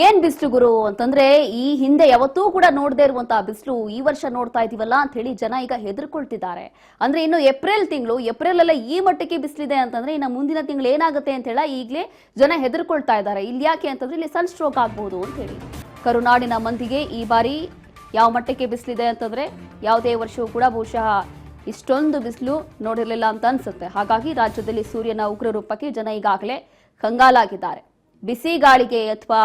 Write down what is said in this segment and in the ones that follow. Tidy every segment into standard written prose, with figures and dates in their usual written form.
ಏನ್ ಬಿಸಿಲು ಗುರು ಅಂತಂದ್ರೆ ಈ ಹಿಂದೆ ಯಾವತ್ತೂ ಕೂಡ ನೋಡದೇ ಇರುವಂತಹ ಬಿಸಿಲು ಈ ವರ್ಷ ನೋಡ್ತಾ ಇದೀವಲ್ಲ ಅಂತ ಹೇಳಿ ಜನ ಈಗ ಹೆದರ್ಕೊಳ್ತಿದ್ದಾರೆ. ಅಂದ್ರೆ ಇನ್ನು ಏಪ್ರಿಲ್ ಅಲ್ಲ ಈ ಮಟ್ಟಕ್ಕೆ ಬಿಸಿಲಿದೆ ಅಂತಂದ್ರೆ ಇನ್ನು ಮುಂದಿನ ತಿಂಗಳು ಏನಾಗುತ್ತೆ ಅಂತ ಹೇಳಿ ಈಗಲೇ ಜನ ಹೆದರ್ಕೊಳ್ತಾ ಇದ್ದಾರೆ. ಇಲ್ಲಿ ಯಾಕೆ ಅಂತಂದ್ರೆ ಇಲ್ಲಿ ಸನ್ ಸ್ಟ್ರೋಕ್ ಆಗಬಹುದು ಅಂತ ಹೇಳಿ ಕರುನಾಡಿನ ಮಂದಿಗೆ ಈ ಬಾರಿ ಯಾವ ಮಟ್ಟಕ್ಕೆ ಬಿಸಿಲಿದೆ ಅಂತಂದ್ರೆ ಯಾವುದೇ ವರ್ಷವೂ ಕೂಡ ಬಹುಶಃ ಇಷ್ಟೊಂದು ಬಿಸಿಲು ನೋಡಿರಲಿಲ್ಲ ಅಂತ ಅನ್ಸುತ್ತೆ. ಹಾಗಾಗಿ ರಾಜ್ಯದಲ್ಲಿ ಸೂರ್ಯನ ಉಗ್ರ ರೂಪಕ್ಕೆ ಜನ ಈಗಾಗಲೇ ಕಂಗಾಲಾಗಿದ್ದಾರೆ. ಬಿಸಿ ಗಾಳಿಗೆ ಅಥವಾ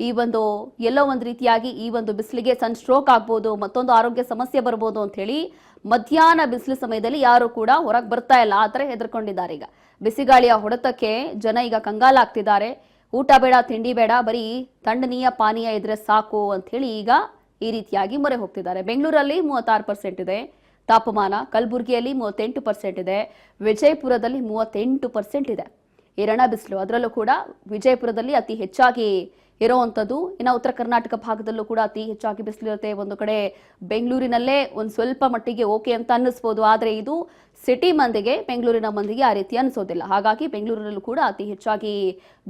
ಈ ಒಂದು ಎಲ್ಲೋ ಒಂದು ರೀತಿಯಾಗಿ ಈ ಒಂದು ಬಿಸಿಲಿಗೆ ಸನ್ ಸ್ಟ್ರೋಕ್ ಆಗ್ಬೋದು, ಮತ್ತೊಂದು ಆರೋಗ್ಯ ಸಮಸ್ಯೆ ಬರ್ಬೋದು ಅಂತ ಹೇಳಿ ಮಧ್ಯಾಹ್ನ ಬಿಸಿಲು ಸಮಯದಲ್ಲಿ ಯಾರು ಕೂಡ ಹೊರಗೆ ಬರ್ತಾ ಇಲ್ಲ, ಆ ಥರ ಹೆದರ್ಕೊಂಡಿದ್ದಾರೆ. ಈಗ ಬಿಸಿಗಾಳಿಯ ಹೊಡೆತಕ್ಕೆ ಜನ ಈಗ ಕಂಗಾಲಾಗ್ತಿದ್ದಾರೆ. ಊಟ ಬೇಡ, ತಿಂಡಿ ಬೇಡ, ಬರೀ ತಣ್ಣನೀಯ ಪಾನೀಯ ಇದ್ರೆ ಸಾಕು ಅಂತ ಹೇಳಿ ಈಗ ಈ ರೀತಿಯಾಗಿ ಮೊರೆ ಹೋಗ್ತಿದ್ದಾರೆ. ಬೆಂಗಳೂರಲ್ಲಿ 36% ಇದೆ ತಾಪಮಾನ, ಕಲಬುರಗಿಯಲ್ಲಿ 38% ಇದೆ, ವಿಜಯಪುರದಲ್ಲಿ 38% ಇದೆ. ಇರಣ ಬಿಸಿಲು ಅದರಲ್ಲೂ ಕೂಡ ವಿಜಯಪುರದಲ್ಲಿ ಅತಿ ಹೆಚ್ಚಾಗಿ ಇರುವಂಥದ್ದು. ಇನ್ನು ಉತ್ತರ ಕರ್ನಾಟಕ ಭಾಗದಲ್ಲೂ ಕೂಡ ಅತಿ ಹೆಚ್ಚಾಗಿ ಬಿಸಿಲಿರುತ್ತೆ. ಒಂದು ಕಡೆ ಬೆಂಗಳೂರಿನಲ್ಲೇ ಒಂದು ಸ್ವಲ್ಪ ಮಟ್ಟಿಗೆ ಓಕೆ ಅಂತ ಅನ್ನಿಸ್ಬೋದು, ಆದರೆ ಇದು ಸಿಟಿ ಮಂದಿಗೆ, ಬೆಂಗಳೂರಿನ ಮಂದಿಗೆ ಆ ರೀತಿ ಅನಿಸೋದಿಲ್ಲ. ಹಾಗಾಗಿ ಬೆಂಗಳೂರಿನಲ್ಲೂ ಕೂಡ ಅತಿ ಹೆಚ್ಚಾಗಿ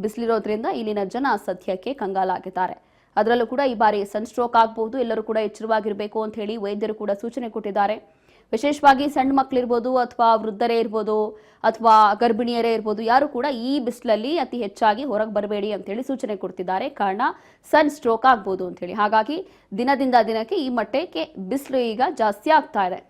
ಬಿಸಿಲಿರೋದ್ರಿಂದ ಇಲ್ಲಿನ ಜನ ಸದ್ಯಕ್ಕೆ ಕಂಗಾಲಾಗಿದ್ದಾರೆ. ಅದರಲ್ಲೂ ಕೂಡ ಈ ಬಾರಿ ಸನ್ ಸ್ಟ್ರೋಕ್ ಆಗಬಹುದು, ಎಲ್ಲರೂ ಕೂಡ ಎಚ್ಚರವಾಗಿರಬೇಕು ಅಂತ ಹೇಳಿ ವೈದ್ಯರು ಕೂಡ ಸೂಚನೆ ಕೊಟ್ಟಿದ್ದಾರೆ. ವಿಶೇಷವಾಗಿ ಸಣ್ಣ ಮಕ್ಕಳಿರ್ಬೋದು ಅಥವಾ ವೃದ್ಧರೇ ಇರ್ಬೋದು ಅಥವಾ ಗರ್ಭಿಣಿಯರೇ ಇರ್ಬೋದು, ಯಾರು ಕೂಡ ಈ ಬಿಸಿಲಲ್ಲಿ ಅತಿ ಹೆಚ್ಚಾಗಿ ಹೊರಗೆ ಬರಬೇಡಿ ಅಂತೇಳಿ ಸೂಚನೆ ಕೊಡ್ತಿದ್ದಾರೆ. ಕಾರಣ ಸನ್ ಸ್ಟ್ರೋಕ್ ಆಗ್ಬೋದು ಅಂತೇಳಿ. ಹಾಗಾಗಿ ದಿನದಿಂದ ದಿನಕ್ಕೆ ಈ ಮಟ್ಟಕ್ಕೆ ಬಿಸಿಲು ಈಗ ಜಾಸ್ತಿ ಆಗ್ತಾ ಇದೆ.